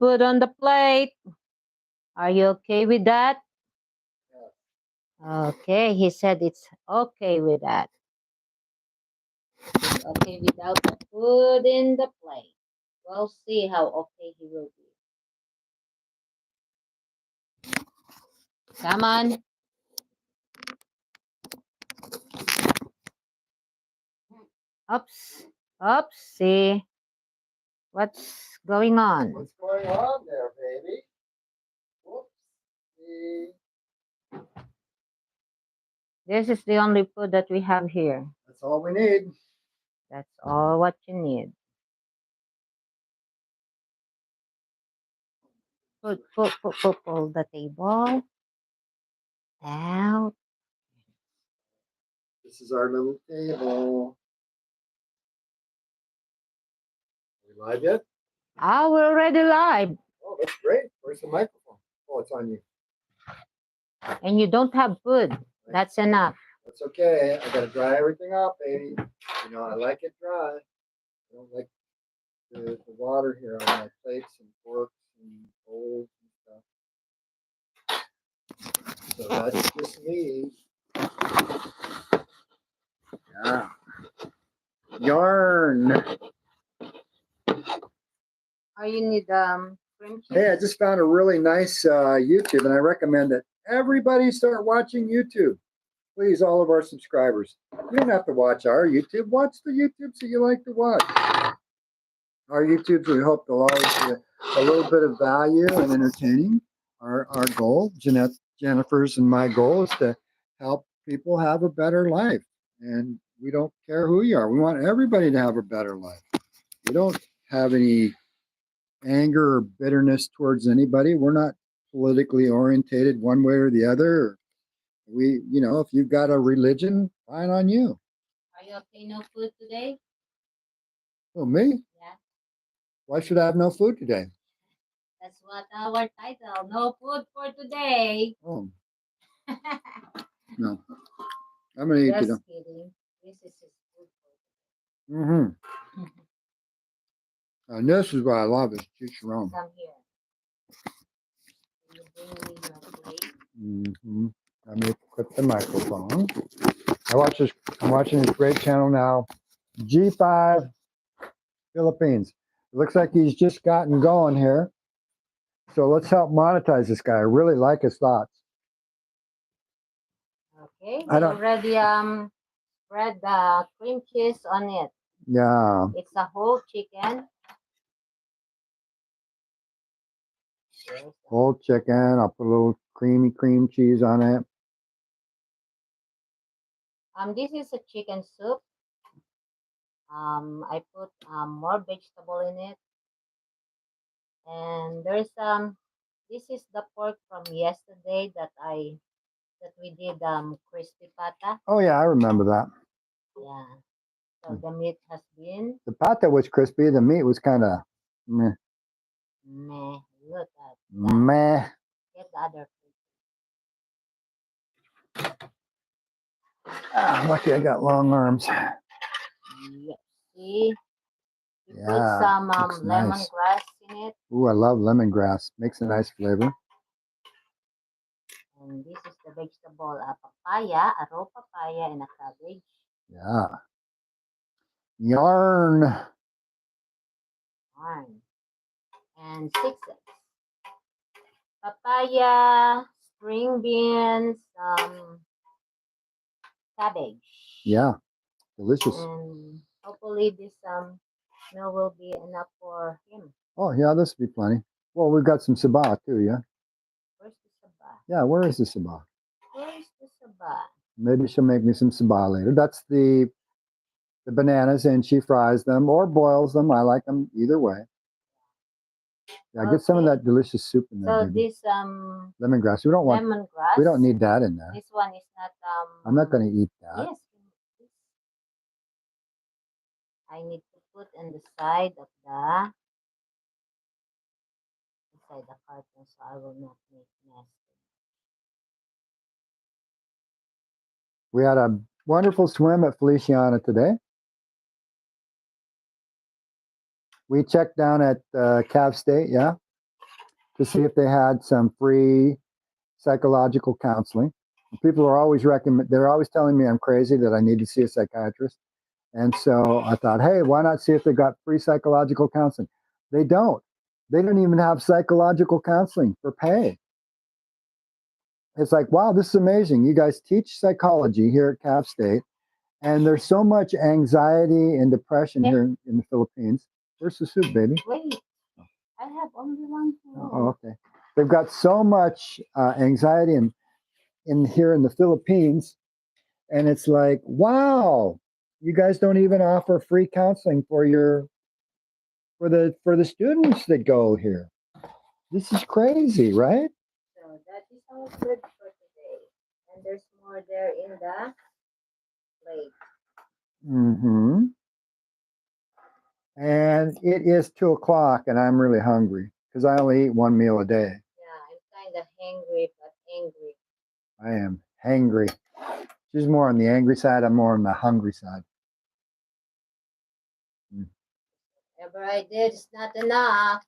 food on the plate. Are you okay with that? Okay, he said it's okay with that. He's okay without the food in the plate. We'll see how okay he will be. Come on. Oops. Oops. See what's going on. What's going on there, baby? Whoops. This is the only food that we have here. That's all we need. That's all what you need. Pull the table out. This is our little table. Are we live yet? Ah, we're already live. Oh, that's great. Where's the microphone? Oh, it's on you. And you don't have food. That's enough. That's okay. I gotta dry everything off, baby. You know, I like it dry. I don't like the water here on my plates and forks and bowls and stuff. So that's just me. Yeah. Yarn. Oh, you need cream cheese? Hey, I just found a really nice YouTube, and I recommend that everybody start watching YouTube. Please, all of our subscribers. You don't have to watch our YouTube. Watch the YouTubes that you like to watch. Our YouTubes, we hope they'll always be a little bit of value and entertaining. Our goal, Jennifer's and my goal, is to help people have a better life. And we don't care who you are. We want everybody to have a better life. We don't have any anger or bitterness towards anybody. We're not politically orientated one way or the other. We, you know, if you've got a religion, fine on you. Are you okay? No food today? Oh, me? Yeah. Why should I have no food today? That's what our title. No food for today. Oh. No. I'm going to eat it. Just kidding. This is his food for today. Mm-hmm. And this is what I love is chicharron. Come here. Can you bring me your plate? Mm-hmm. Let me put the microphone. I'm watching this great channel now, G5 Philippines. It looks like he's just gotten going here. So let's help monetize this guy. I really like his thoughts. Okay, we already spread the cream cheese on it. Yeah. It's a whole chicken. Whole chicken. I'll put a little creamy cream cheese on it. This is a chicken soup. I put more vegetable in it. And there's this is the pork from yesterday that we did crispy pata. Oh yeah, I remember that. Yeah. So the meat has been the pata was crispy. The meat was kind of meh. Meh. Look at that. Meh. Get the other Ah, lucky I got long arms. Yeah. See? You Yeah, put some looks nice. lemongrass in it. Ooh, I love lemongrass. Makes a nice flavor. And this is the vegetable, papaya, a raw papaya, and a cabbage. Yeah. Yarn. Yarn. And 6 eggs. Papaya, string beans, cabbage. Yeah. Delicious. And hopefully this meal will be enough for him. Oh, yeah, this will be plenty. Well, we've got some sabah too, yeah? Where's the sabah? Yeah, where is the sabah? Where's the sabah? Maybe she'll make me some sabah later. That's the bananas, and she fries them or boils them. I like them either way. Yeah, get some of that delicious soup in there. So baby. this Lemongrass. We don't want. lemongrass. We don't need that in there. This one is not I'm not going to eat that. Yes. I need to put in the side of the inside the carton so I will not make mess. We had a wonderful swim at Feliciana today. We checked down at Cav State, yeah. to see if they had some free psychological counseling. People are always they're always telling me I'm crazy, that I need to see a psychiatrist. And so I thought, hey, why not see if they got free psychological counseling? They don't. They don't even have psychological counseling for pay. It's like, wow, this is amazing. You guys teach psychology here at Cap State, and there's so much anxiety and depression here in the Philippines. Where's the soup, baby? Wait, I have only one. Oh, okay. They've got so much anxiety in here in the Philippines, and it's like, wow, you guys don't even offer free counseling for the students that go here. This is crazy, right? So that is all good for today. And there's more there in the plate. Mm-hmm. And it is 2:00, and I'm really hungry because I only eat one meal a day. Yeah, I'm kind of hungry, but angry. I am hangry. She's more on the angry side. I'm more on the hungry side. Whatever I did is not enough.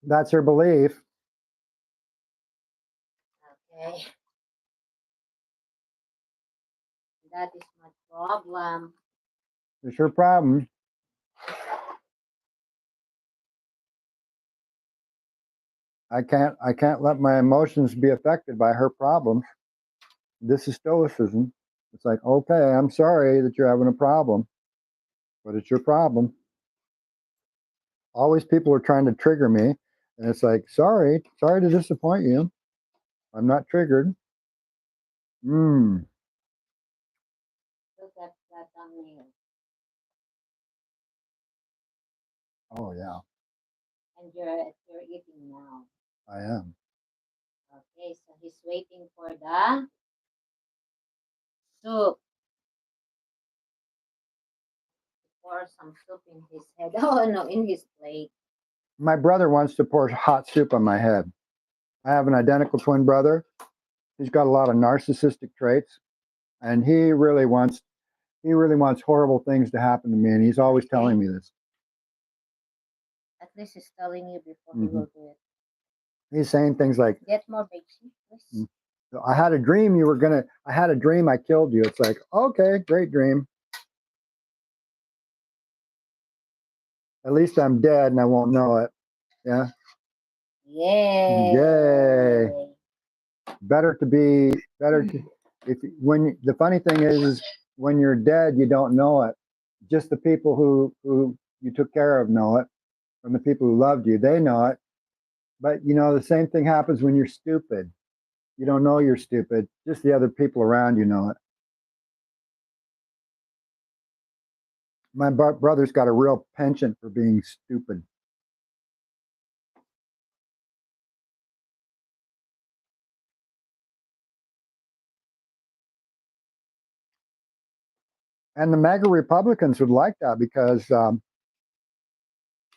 That's her belief. Okay. That is my problem. It's her problem. I can't let my emotions be affected by her problems. This is stoicism. It's like, okay, I'm sorry that you're having a problem, but it's your problem. Always people are trying to trigger me, and it's like, sorry to disappoint you. I'm not triggered. Look at that thumbnail. Oh yeah, And you're eating now. I am. Okay, so he's waiting for the soup. Pour some soup in his head. Oh no, in his plate. My brother wants to pour hot soup on my head. I have an identical twin brother. He's got a lot of narcissistic traits, and he really wants horrible things to happen to me, and he's always telling me this. At least he's telling you before he will do it. He's saying things like, Get more bacon, please. I had a dream I killed you. It's like, okay, great dream. At least I'm dead and I won't know it. Yeah. Yay. Yay. The funny thing is when you're dead, you don't know it. Just the people who you took care of know it. From the people who loved you, they know it. But the same thing happens when you're stupid. You don't know you're stupid. Just the other people around you know it. My brother's got a real penchant for being stupid. And the MAGA Republicans would like that because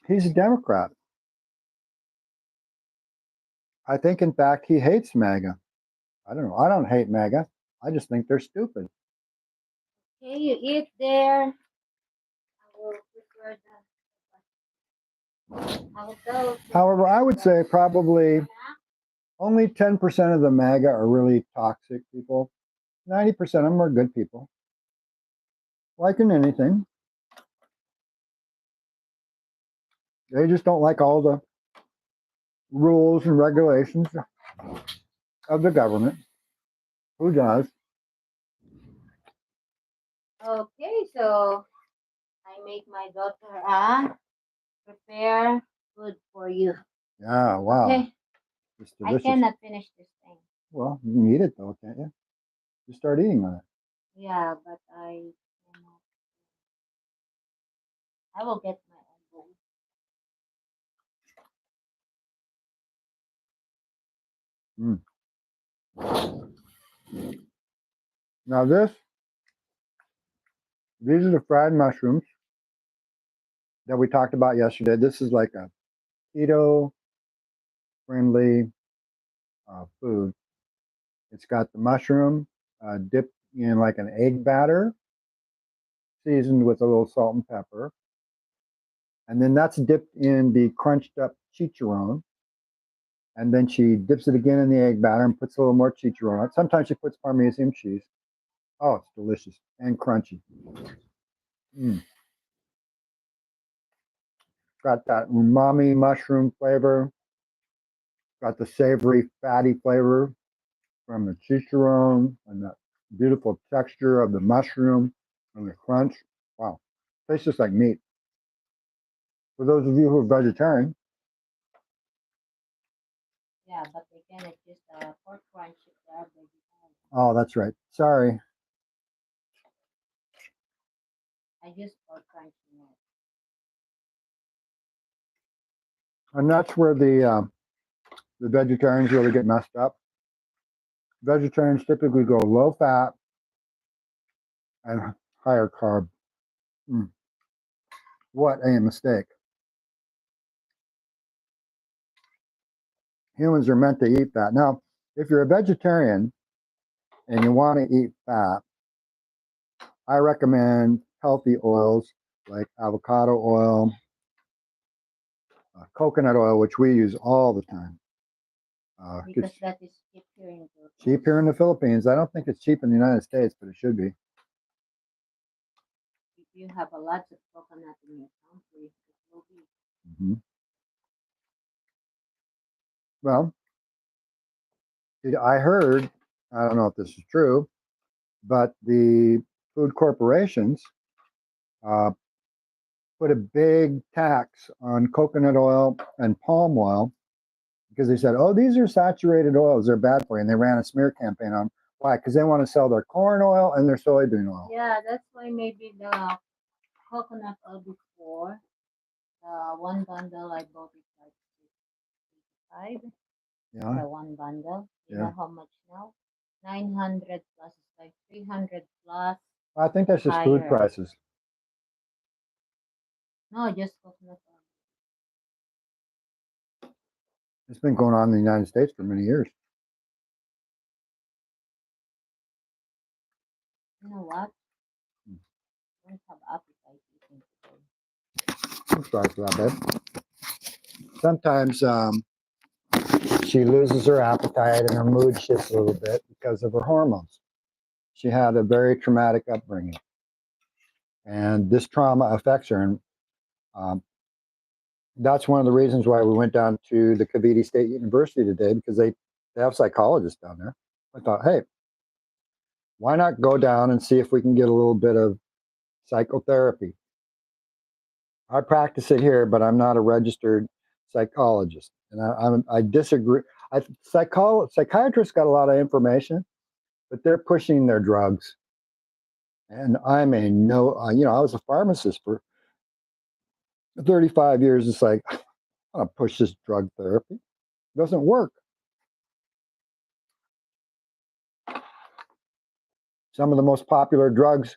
he's a Democrat. I think, in fact, he hates MAGA. I don't know. I don't hate MAGA. I just think they're stupid. Okay, you eat there. I will prepare that. I will go. However, I would say probably only 10% of the MAGA are really toxic people. 90% of them are good people. Like in anything. They just don't like all the rules and regulations of the government. Who does? Okay, so I make my daughter prepare food for you. Yeah, wow. Okay. It's I delicious. cannot finish this thing. Well, you can eat it though, can't you? Just start eating on it. Yeah, but I cannot. I will get my own bowl. Now these are the fried mushrooms that we talked about yesterday. This is like a keto friendly food. It's got the mushroom dipped in like an egg batter, seasoned with a little salt and pepper. And then that's dipped in the crunched up chicharron. and then she dips it again in the egg batter and puts a little more chicharron on it. Sometimes she puts Parmesan cheese. Oh, it's delicious and crunchy. Mm. Got that umami mushroom flavor. Got the savory, fatty flavor from the chicharron and that beautiful texture of the mushroom and the crunch. Wow, tastes just like meat. For those of you who are vegetarian, Yeah, but they cannot use the pork crunch if they are vegetarian. oh, that's right. Sorry. I use pork crunch in it. And that's where the vegetarians really get messed up. Vegetarians typically go low fat and higher carb. Mm, what a mistake. Humans are meant to eat fat. Now, if you're a vegetarian and you want to eat fat, I recommend healthy oils like avocado oil, coconut oil, which we use all the time. Because It's that is cheap here in Philippines. cheap here in the Philippines. I don't think it's cheap in the United States, but it should be. If you have a lot of coconut in your country, it will be. Mhm. Well, I heard, I don't know if this is true, but the food corporations uh, put a big tax on coconut oil and palm oil because they said, oh, these are saturated oils. They're bad for you. And they ran a smear campaign on why? Because they want to sell their corn oil and their soybean oil. Yeah, that's why maybe the coconut oil before, one bundle I bought it like 55 Yeah. for one bundle. You Yeah. know how much now? 900 plus, it's like 300 plus. I think that's just food Higher. prices. No, just coconut oil. It's been going on in the United States for many years. You know what? Hmm. I don't have appetite eating today. I'm sorry for that, babe. Sometimes she loses her appetite and her mood shifts a little bit because of her hormones. She had a very traumatic upbringing, and this trauma affects her. And um, that's one of the reasons why we went down to the Cavite State University today because they have psychologists down there. I thought, hey, why not go down and see if we can get a little bit of psychotherapy? I practice it here, but I'm not a registered psychologist, and I disagree. Psychiatrists got a lot of information, but they're pushing their drugs, and I'm a no. I was a pharmacist for 35 years. It's like I'm gonna push this drug therapy. It doesn't work. Some of the most popular drugs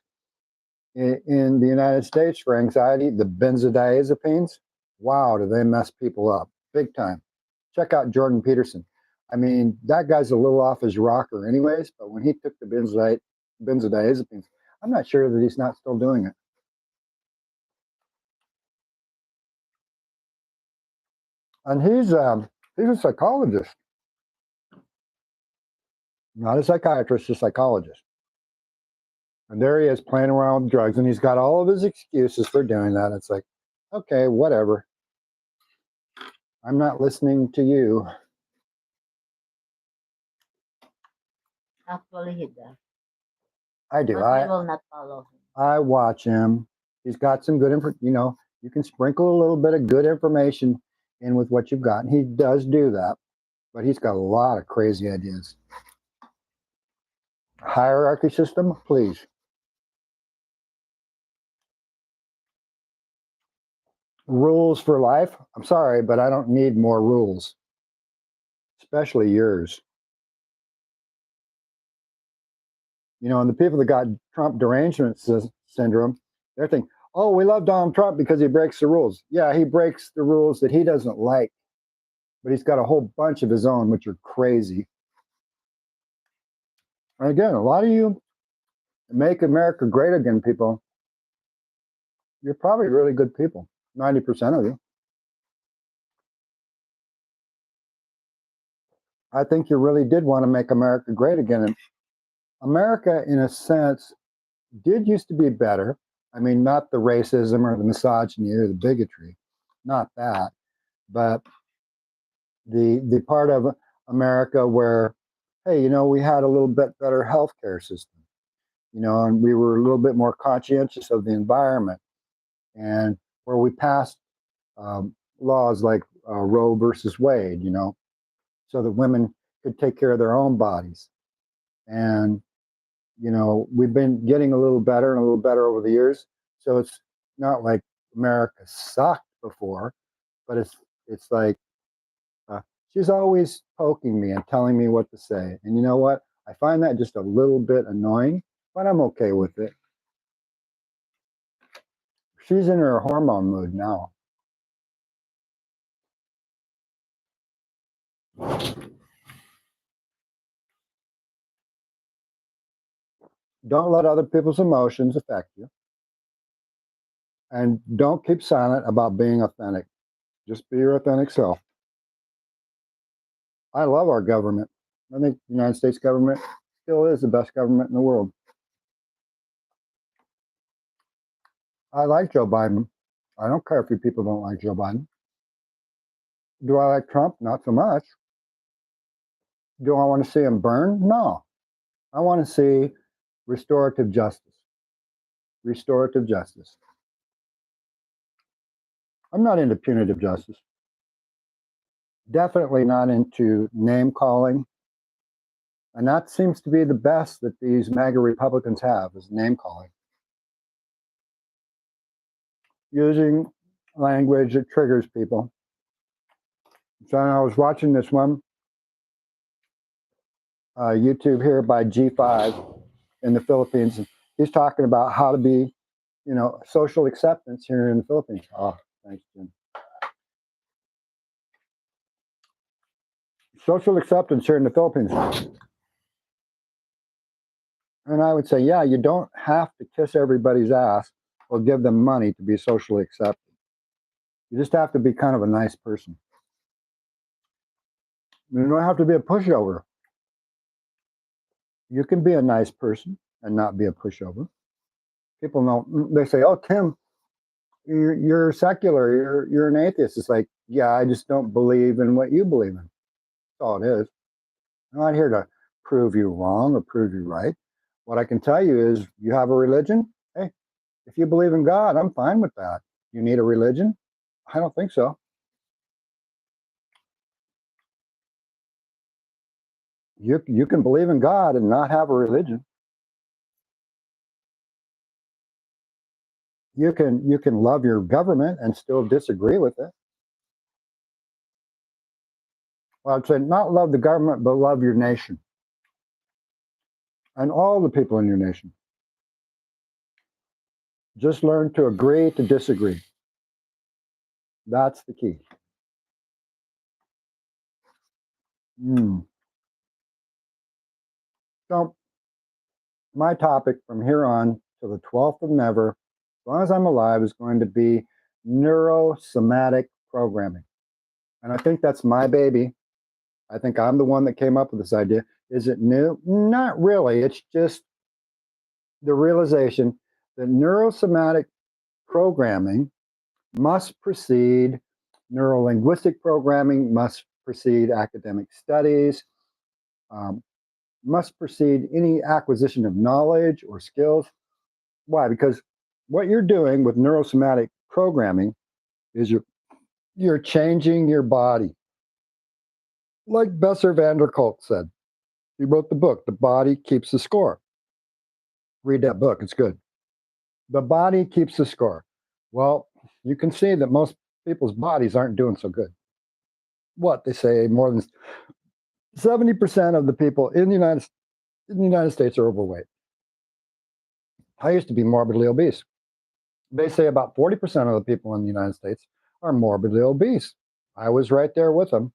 in the United States for anxiety, the benzodiazepines. Wow, do they mess people up big time? Check out Jordan Peterson. I mean, that guy's a little off his rocker, anyways. But when he took the benzodiazepines, I'm not sure that he's not still doing it. And he's a psychologist, not a psychiatrist, a psychologist. And there he is playing around with drugs, and he's got all of his excuses for doing that. It's like, okay, whatever. I'm not listening to you. Actually, he does. I do. But I will not follow him. I watch him. He's got some good info. You can sprinkle a little bit of good information in with what you've got. And he does do that, but he's got a lot of crazy ideas. Hierarchy system, please. Rules for life. I'm sorry, but I don't need more rules, especially yours. And the people that got Trump derangement syndrome, they're thinking, oh, we love Donald Trump because he breaks the rules. Yeah, he breaks the rules that he doesn't like, but he's got a whole bunch of his own, which are crazy. And again, a lot of you make America great again, people. You're probably really good people, 90% of you. I think you really did want to make America great again. And America, in a sense, did used to be better. I mean, not the racism or the misogyny or the bigotry, not that, but the part of America where, hey, we had a little bit better healthcare system, and we were a little bit more conscientious of the environment, and where we passed laws like Roe versus Wade, so that women could take care of their own bodies. And, we've been getting a little better and a little better over the years. So it's not like America sucked before, but it's like she's always poking me and telling me what to say. And you know what? I find that just a little bit annoying, but I'm okay with it. She's in her hormone mood now. Don't let other people's emotions affect you. And don't keep silent about being authentic. Just be your authentic self. I love our government. I think the United States government still is the best government in the world. I like Joe Biden. I don't care if you people don't like Joe Biden. Do I like Trump? Not so much. Do I want to see him burn? No. I want to see restorative justice. Restorative justice. I'm not into punitive justice. Definitely not into name calling. And that seems to be the best that these MAGA Republicans have, is name calling. Using language that triggers people. So I was watching this one YouTube here by G5 in the Philippines. He's talking about how to be, social acceptance here in the Philippines. Oh, thanks, Jim. Social acceptance here in the Philippines. And I would say, yeah, you don't have to kiss everybody's ass or give them money to be socially accepted. You just have to be kind of a nice person. You don't have to be a pushover. You can be a nice person and not be a pushover. People know, they say, oh, Tim, you're secular, you're an atheist. It's like, yeah, I just don't believe in what you believe in. That's all it is. I'm not here to prove you wrong or prove you right. What I can tell you is, you have a religion. Hey, if you believe in God, I'm fine with that. You need a religion? I don't think so. You can believe in God and not have a religion. You can love your government and still disagree with it. Well, I'd say not love the government, but love your nation and all the people in your nation. Just learn to agree to disagree. That's the key. So my topic from here on to the 12th of Never, as long as I'm alive, is going to be neurosomatic programming. And I think that's my baby. I think I'm the one that came up with this idea. Is it new? Not really. It's just the realization that neurosomatic programming must precede neurolinguistic programming, must precede academic studies, must precede any acquisition of knowledge or skills. Why? Because what you're doing with neurosomatic programming is you're changing your body. Like Besser van der Kolk said, he wrote the book, The Body Keeps the Score. Read that book, it's good. The body keeps the score. Well, you can see that most people's bodies aren't doing so good. What they say, more than 70% of the people in the United States are overweight. I used to be morbidly obese. They say about 40% of the people in the United States are morbidly obese. I was right there with them.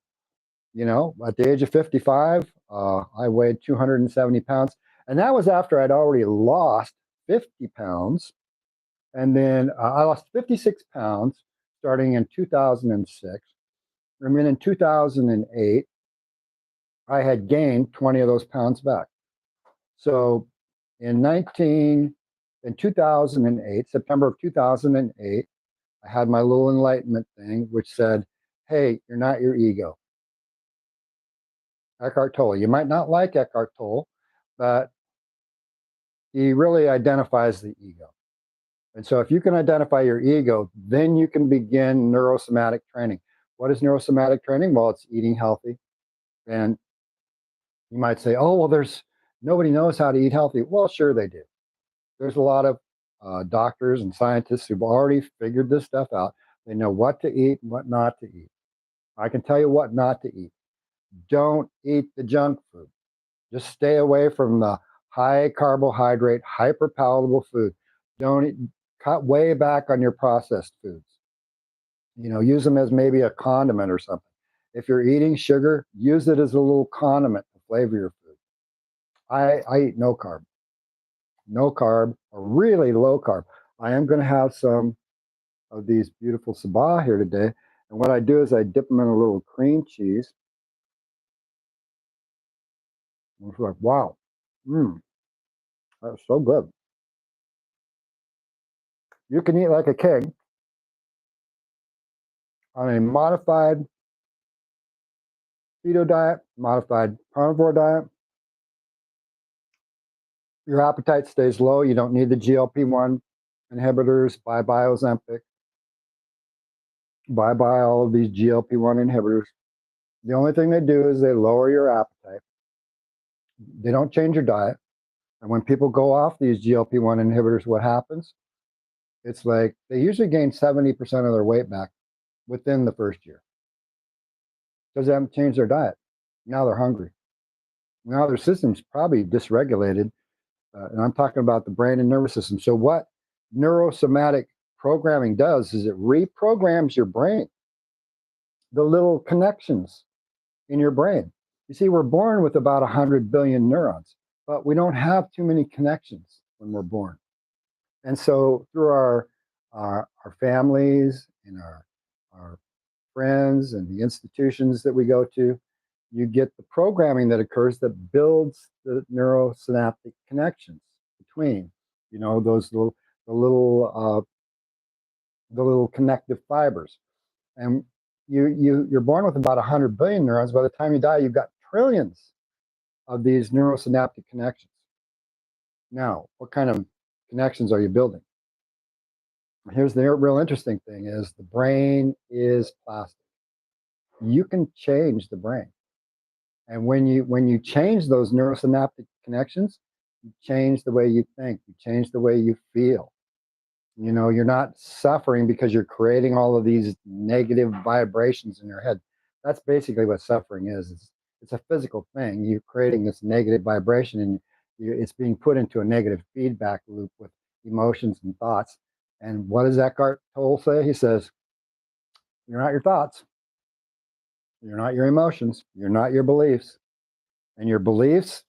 At the age of 55, I weighed 270 pounds. And that was after I'd already lost 50 pounds. And then I lost 56 pounds starting in 2006. And then in 2008, I had gained 20 of those pounds back. So in 2008, September of 2008, I had my little enlightenment thing, which said, hey, you're not your ego. Eckhart Tolle. You might not like Eckhart Tolle, but he really identifies the ego. And so if you can identify your ego, then you can begin neurosomatic training. What is neurosomatic training? Well, it's eating healthy. And you might say, oh, well, nobody knows how to eat healthy. Well, sure they do. There's a lot of doctors and scientists who've already figured this stuff out. They know what to eat and what not to eat. I can tell you what not to eat. Don't eat the junk food. Just stay away from the high carbohydrate, hyper palatable food. Don't eat, cut way back on your processed foods. Use them as maybe a condiment or something. If you're eating sugar, use it as a little condiment to flavor your food. I eat no carb, or really low carb. I am going to have some of these beautiful sabah here today. And what I do is I dip them in a little cream cheese. And it's like, wow, that's so good. You can eat like a king on a modified keto diet, modified carnivore diet. Your appetite stays low. You don't need the GLP-1 inhibitors. Bye-bye Ozempic. Bye-bye all of these GLP-1 inhibitors. The only thing they do is they lower your appetite. They don't change your diet. And when people go off these GLP-1 inhibitors, what happens? It's like they usually gain 70% of their weight back within the first year because they haven't changed their diet. Now they're hungry. Now their system's probably dysregulated. And I'm talking about the brain and nervous system. So what neurosomatic programming does is it reprograms your brain, the little connections in your brain. You see, we're born with about 100 billion neurons, but we don't have too many connections when we're born. And so through our families and our friends and the institutions that we go to, you get the programming that occurs that builds the neurosynaptic connections between, those the little connective fibers. And you're born with about 100 billion neurons. By the time you die, you've got trillions of these neurosynaptic connections. Now, what kind of connections are you building? Here's the real interesting thing is the brain is plastic. You can change the brain. And when you change those neurosynaptic connections, you change the way you think, you change the way you feel. You're not suffering because you're creating all of these negative vibrations in your head. That's basically what suffering is. It's a physical thing. You're creating this negative vibration and it's being put into a negative feedback loop with emotions and thoughts. And what does Eckhart Tolle say? He says, you're not your thoughts. You're not your emotions. You're not your beliefs. And your beliefs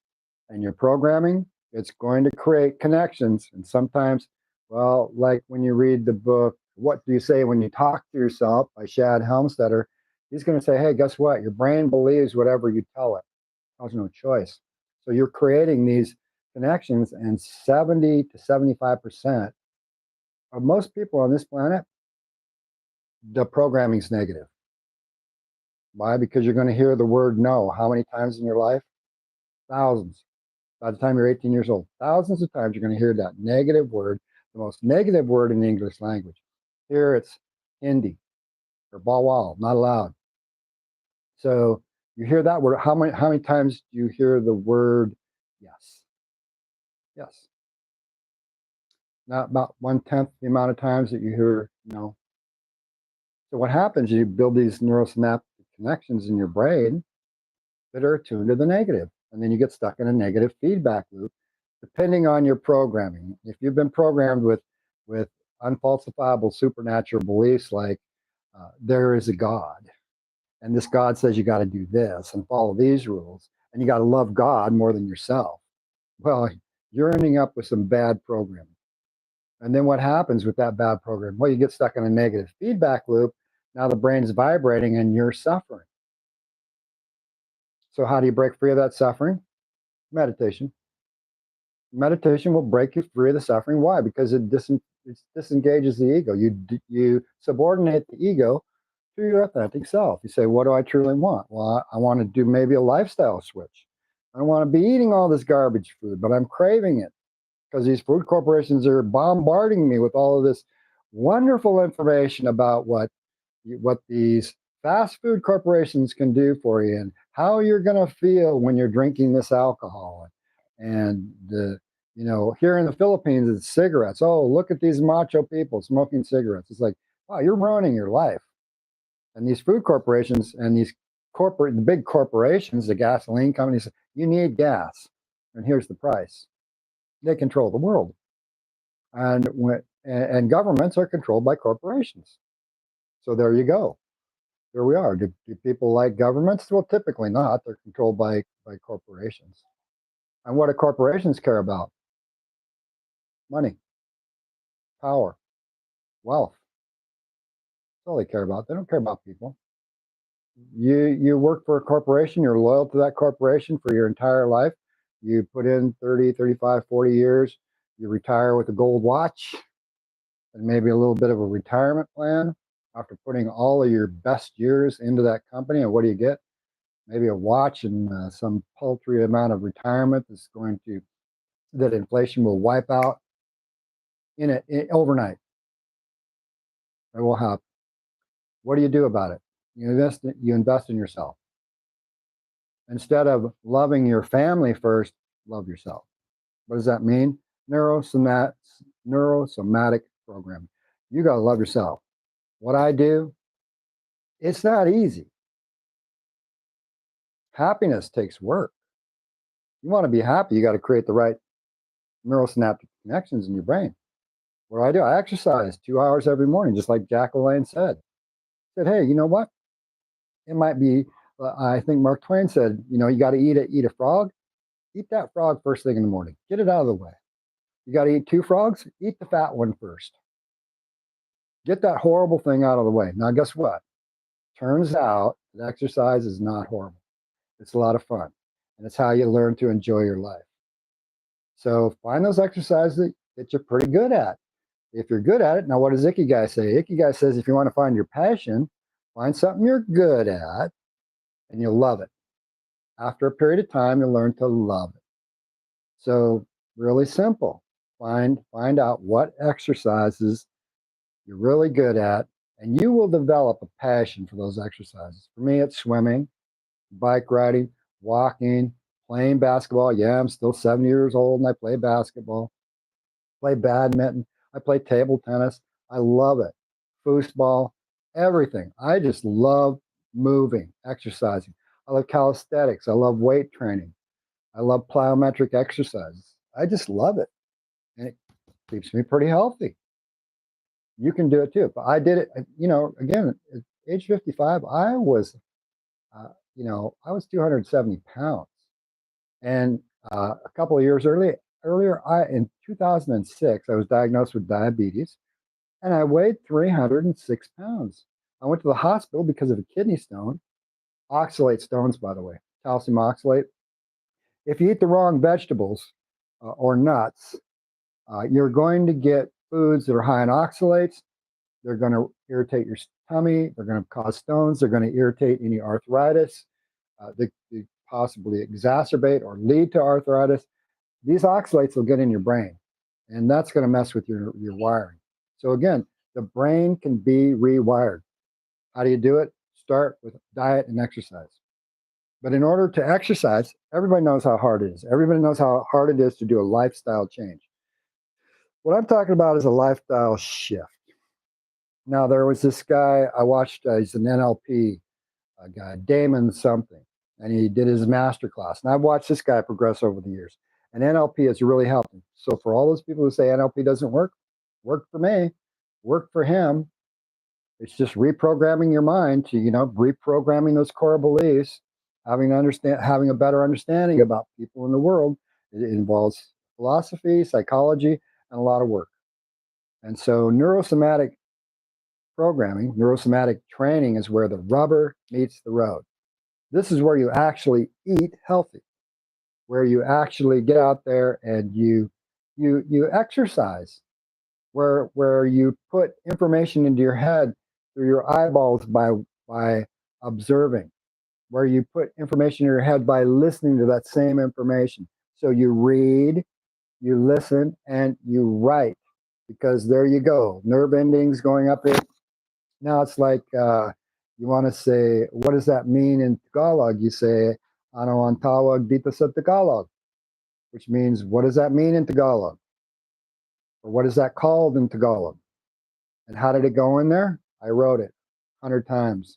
and your programming, it's going to create connections. And sometimes, well, like when you read the book, What Do You Say When You Talk to Yourself by Shad Helmstetter, he's going to say, hey, guess what? Your brain believes whatever you tell it. It has no choice. So you're creating these connections, and 70 to 75% of most people on this planet, the programming's negative. Why? Because you're going to hear the word no. How many times in your life? Thousands. By the time you're 18 years old, thousands of times you're going to hear that negative word, the most negative word in the English language. Here it's Hindi or bawal, not allowed. So you hear that word. How many times do you hear the word yes? Yes. Not about 1/10 the amount of times that you hear no. So what happens, you build these neurosynaptic connections in your brain that are attuned to the negative. And then you get stuck in a negative feedback loop, depending on your programming. If you've been programmed with unfalsifiable supernatural beliefs like there is a God, and this God says you got to do this and follow these rules, and you got to love God more than yourself, well, you're ending up with some bad programming. And then what happens with that bad program? Well, you get stuck in a negative feedback loop. Now the brain's vibrating and you're suffering. So how do you break free of that suffering? Meditation. Meditation will break you free of the suffering. Why? Because it disengages the ego. You subordinate the ego to your authentic self. You say, what do I truly want? Well, I want to do maybe a lifestyle switch. I don't want to be eating all this garbage food, but I'm craving it because these food corporations are bombarding me with all of this wonderful information about what these fast food corporations can do for you and how you're going to feel when you're drinking this alcohol. And here in the Philippines, it's cigarettes. Oh, look at these macho people smoking cigarettes. It's like, wow, you're ruining your life. And these food corporations and the big corporations, the gasoline companies, you need gas, and here's the price. They control the world, and governments are controlled by corporations. So there you go. Here we are. Do people like governments? Well, typically not. They're controlled by corporations. And what do corporations care about? Money, power, wealth. That's all they care about. They don't care about people. You work for a corporation, you're loyal to that corporation for your entire life. You put in 30, 35, 40 years. You retire with a gold watch and maybe a little bit of a retirement plan after putting all of your best years into that company. And what do you get? Maybe a watch and some paltry amount of retirement that inflation will wipe out overnight. It will happen. What do you do about it? You invest in yourself. Instead of loving your family first, love yourself. What does that mean? Neurosomatic programming. You got to love yourself. What I do, it's not easy. Happiness takes work. You want to be happy, you got to create the right neurosynaptic connections in your brain. What do? I exercise 2 hours every morning, just like Jack LaLanne said. Said, hey, you know what? It might be, I think Mark Twain said, you got to eat a frog. Eat that frog first thing in the morning. Get it out of the way. You got to eat 2 frogs. Eat the fat one first. Get that horrible thing out of the way. Now, guess what? Turns out that exercise is not horrible. It's a lot of fun. And it's how you learn to enjoy your life. So find those exercises that you're pretty good at. If you're good at it, now what does Ikigai say? Ikigai says if you want to find your passion, find something you're good at and you'll love it. After a period of time, you'll learn to love it. So really simple. Find out what exercises you're really good at, and you will develop a passion for those exercises. For me, it's swimming, bike riding, walking, playing basketball. Yeah, I'm still 7 years old and I play basketball, play badminton, I play table tennis. I love it. Foosball, everything. I just love moving, exercising. I love calisthenics. I love weight training. I love plyometric exercises. I just love it. And it keeps me pretty healthy. You can do it too. But I did it, again, at age 55, I was 270 pounds. And a couple of years earlier, in 2006, I was diagnosed with diabetes and I weighed 306 pounds. I went to the hospital because of a kidney stone, oxalate stones, by the way, calcium oxalate. If you eat the wrong vegetables or nuts, you're going to get foods that are high in oxalates. They're going to irritate your tummy. They're going to cause stones. They're going to irritate any arthritis. They possibly exacerbate or lead to arthritis. These oxalates will get in your brain, and that's going to mess with your wiring. So again, the brain can be rewired. How do you do it? Start with diet and exercise. But in order to exercise, everybody knows how hard it is. Everybody knows how hard it is to do a lifestyle change. What I'm talking about is a lifestyle shift. Now, there was this guy I watched, he's an NLP guy, Damon something, and he did his master class. And I've watched this guy progress over the years. And NLP has really helped him. So for all those people who say NLP doesn't work, worked for me, worked for him. It's just reprogramming your mind to, reprogramming those core beliefs, having a better understanding about people in the world. It involves philosophy, psychology, and a lot of work. And so neurosomatic programming, neurosomatic training is where the rubber meets the road. This is where you actually eat healthy, where you actually get out there and you exercise, where you put information into your head through your eyeballs by observing, where you put information in your head by listening to that same information. So you read, you listen, and you write, because there you go, nerve endings going up it. Now it's like you want to say, what does that mean in Tagalog? You say, ano ang tawag dito sa Tagalog, which means, what does that mean in Tagalog? Or what is that called in Tagalog? And how did it go in there? I wrote it 100 times.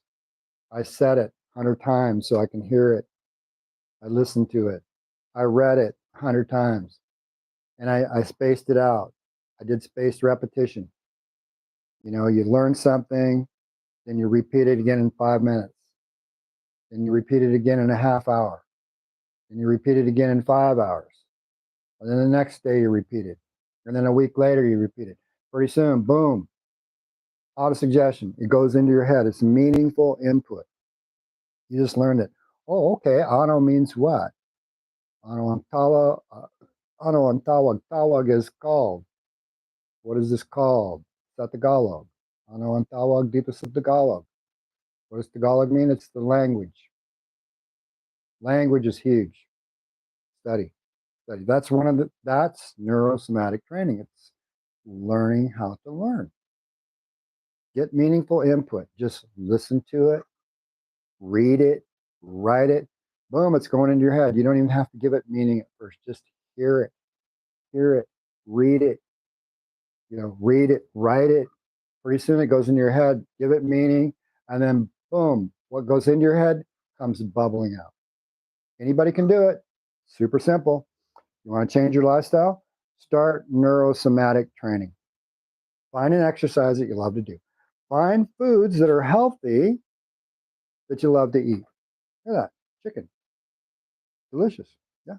I said it 100 times so I can hear it. I listened to it. I read it 100 times. And I spaced it out. I did spaced repetition. You know, you learn something, then you repeat it again in 5 minutes. Then you repeat it again in a half hour. Then you repeat it again in 5 hours. And then the next day you repeat it. And then a week later you repeat it. Pretty soon, boom, auto suggestion. It goes into your head. It's meaningful input. You just learned it. Oh, okay. Ano means what? Ano ang tawag? Tawag is called. What is this called? Sa Tagalog. Ano ang tawag dito sa Tagalog? What does Tagalog mean? It's the language. Language is huge. Study. That's that's neurosomatic training. It's learning how to learn. Get meaningful input. Just listen to it, read it, write it. Boom, it's going into your head. You don't even have to give it meaning at first. Just hear it, read it, read it, write it. Pretty soon it goes into your head, give it meaning, and then boom, what goes into your head comes bubbling out. Anybody can do it. Super simple. You want to change your lifestyle? Start neurosomatic training. Find an exercise that you love to do. Find foods that are healthy that you love to eat. Look at that. Chicken. Delicious. Yeah.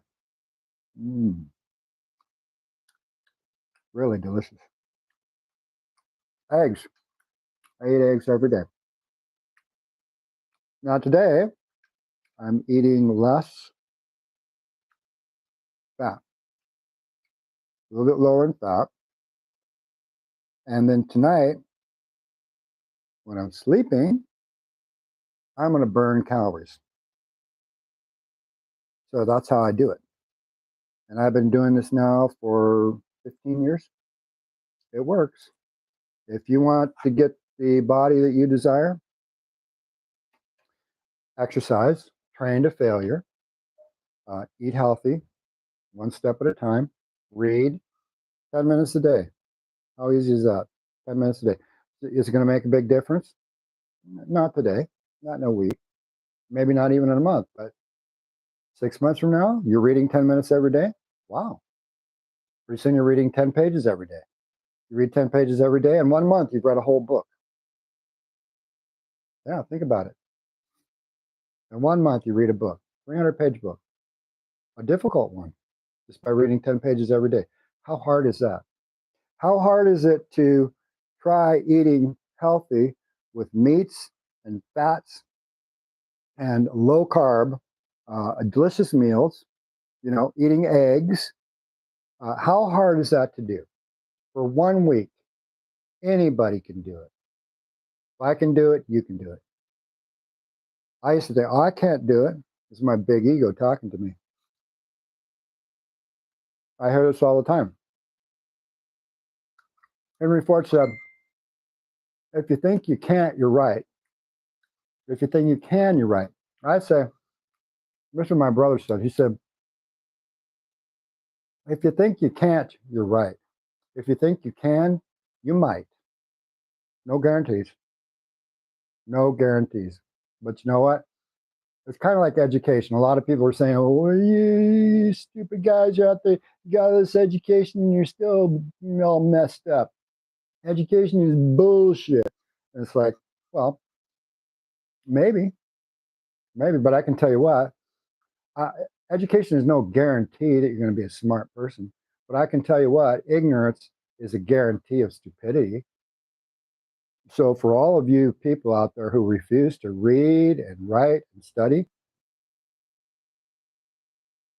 Really delicious. Eggs. I eat eggs every day. Now today, I'm eating less fat. A little bit lower in fat. And then tonight, when I'm sleeping, I'm going to burn calories. So that's how I do it. And I've been doing this now for 15 years. It works. If you want to get the body that you desire, exercise, train to failure, eat healthy, one step at a time, read 10 minutes a day. How easy is that? 10 minutes a day. Is it going to make a big difference? Not today, not in a week, maybe not even in a month, but 6 months from now, you're reading 10 minutes every day. Wow. Pretty soon you're reading 10 pages every day. You read 10 pages every day. In 1 month, you've read a whole book. Yeah, think about it. In 1 month, you read a book, 300-page book, a difficult one, just by reading 10 pages every day. How hard is that? How hard is it to try eating healthy with meats and fats and low carb, delicious meals, eating eggs? How hard is that to do? For 1 week, anybody can do it. If I can do it, you can do it. I used to think, oh, I can't do it. It's my big ego talking to me. I hear this all the time. Henry Ford said, if you think you can't, you're right. If you think you can, you're right. I say, this is what my brother said. He said, if you think you can't, you're right. If you think you can, you might. No guarantees. No guarantees. But you know what? It's kind of like education. A lot of people are saying, oh, well, you stupid guys out there, you got this education and you're still all messed up. Education is bullshit. And it's like, well, maybe, but I can tell you what, education is no guarantee that you're going to be a smart person. But I can tell you what, ignorance is a guarantee of stupidity. So for all of you people out there who refuse to read and write and study,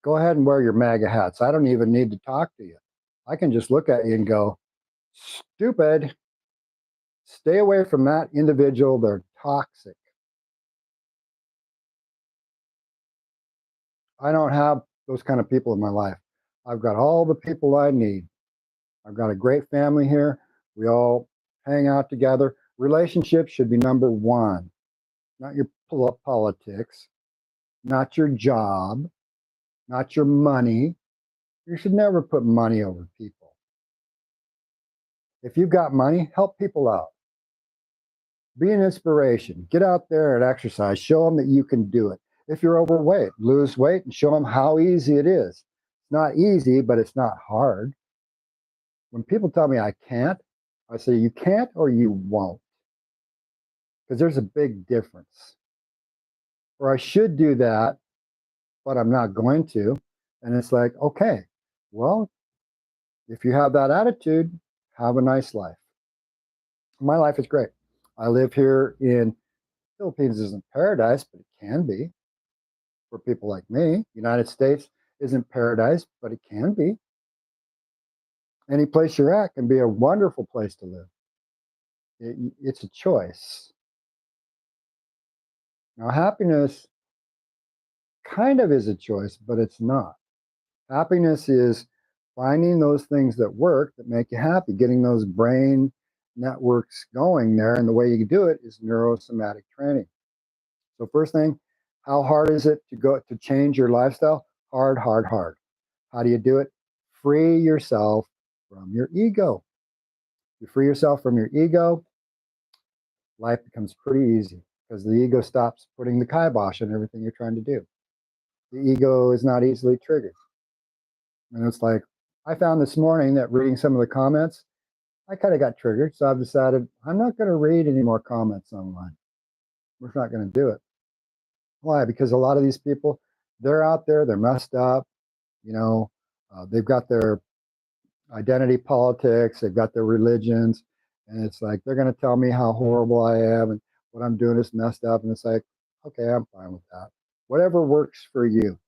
go ahead and wear your MAGA hats. I don't even need to talk to you. I can just look at you and go, stupid. Stay away from that individual. They're toxic. I don't have those kind of people in my life. I've got all the people I need. I've got a great family here. We all hang out together. Relationships should be number one, not your politics, not your job, not your money. You should never put money over people. If you've got money, help people out. Be an inspiration. Get out there and exercise. Show them that you can do it. If you're overweight, lose weight and show them how easy it is. It's not easy, but it's not hard. When people tell me I can't, I say you can't or you won't. Because there's a big difference. Or I should do that, but I'm not going to. And it's like, okay, well, if you have that attitude, have a nice life. My life is great. I live here in Philippines isn't paradise, but it can be for people like me. United States isn't paradise, but it can be. Any place you're at can be a wonderful place to live. It's a choice. Now, happiness kind of is a choice, but it's not. Happiness is finding those things that work that make you happy, getting those brain networks going there. And the way you do it is neurosomatic training. So, first thing, how hard is it to change your lifestyle? Hard, hard, hard. How do you do it? Free yourself from your ego. You free yourself from your ego, life becomes pretty easy because the ego stops putting the kibosh on everything you're trying to do. The ego is not easily triggered. And it's like, I found this morning that reading some of the comments, I kind of got triggered. So I've decided I'm not going to read any more comments online. We're not going to do it. Why? Because a lot of these people, they're out there, they're messed up, they've got their identity politics, they've got their religions, and it's like they're going to tell me how horrible I am and what I'm doing is messed up. And it's like, okay, I'm fine with that. Whatever works for you.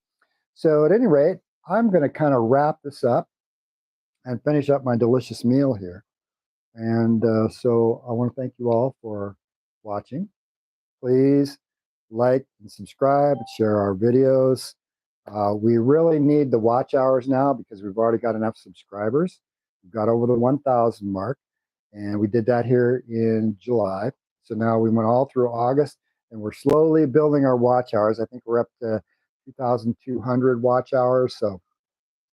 So at any rate, I'm going to kind of wrap this up and finish up my delicious meal here. And so I want to thank you all for watching. Please like and subscribe and share our videos. We really need the watch hours now because we've already got enough subscribers. We've got over the 1,000 mark, and we did that here in July. So now we went all through August, and we're slowly building our watch hours. I think we're up to 2,200 watch hours. So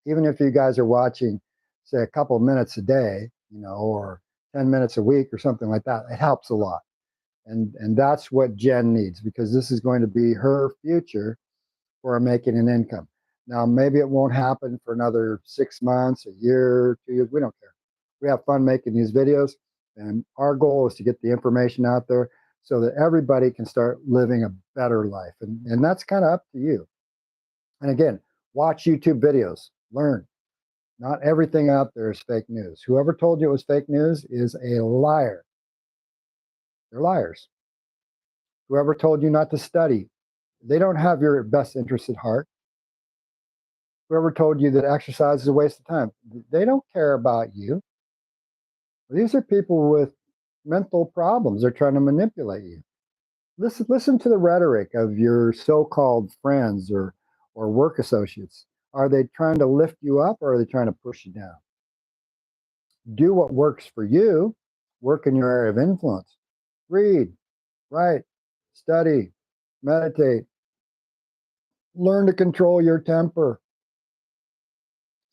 even if you guys are watching, say, a couple of minutes a day, or 10 minutes a week or something like that, it helps a lot. And that's what Jen needs, because this is going to be her future for making an income. Now, maybe it won't happen for another 6 months, a year, 2 years. We don't care. We have fun making these videos, and our goal is to get the information out there so that everybody can start living a better life. And that's kind of up to you. And again, watch YouTube videos, learn. Not everything out there is fake news. Whoever told you it was fake news is a liar. They're liars. Whoever told you not to study, they don't have your best interest at heart. Whoever told you that exercise is a waste of time, they don't care about you. These are people with mental problems. They're trying to manipulate you. Listen to the rhetoric of your so-called friends or work associates. Are they trying to lift you up, or are they trying to push you down? Do what works for you. Work in your area of influence. Read, write, study, meditate. Learn to control your temper.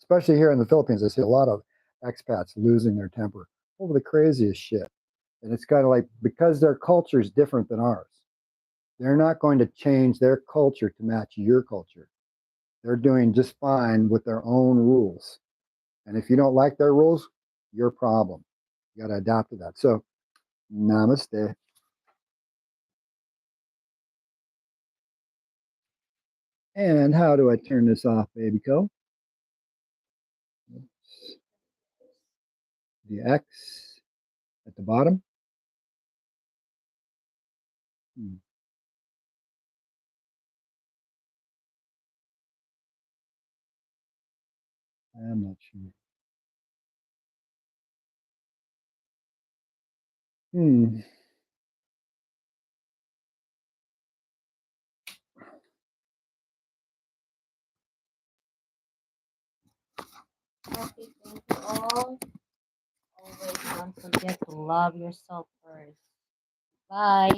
Especially here in the Philippines, I see a lot of expats losing their temper over the craziest shit. And it's kind of like, because their culture is different than ours, they're not going to change their culture to match your culture. They're doing just fine with their own rules. And if you don't like their rules, your problem. You got to adapt to that. So, namaste. And how do I turn this off, baby co? The X at the bottom. I'm not sure. Hmm. Okay, thank you all. Always don't forget to love yourself first. Bye.